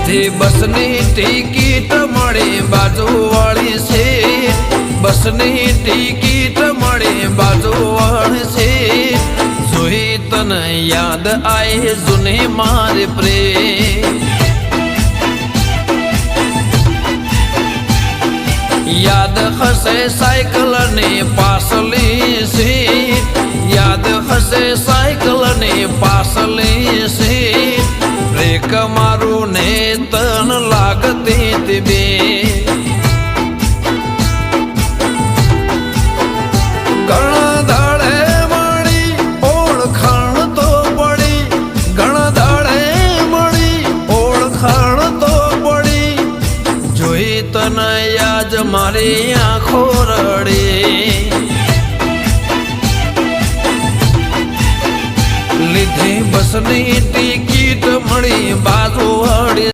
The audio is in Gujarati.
લીધી બસની ટિકિટ મળી બાજુવાળી સીટ બસની ટિકિટ મળી બાજુવાળી સીટ જોઈ તને યાદ આય જૂની મારી પ્રેમ યાદ હશે સાયકલની પાછલી સીટ યાદ હશે સાયકલની પાછલી સીટ બ્રેક મારું ને તન લાગતી તી બે ઘણા દાડે મળી ઓળખાણ તો પડી ઘણા દાડે મળી ઓળખાણ તો પડી જોઈ તને યાદ મારી આંખો રડી લીધી બસની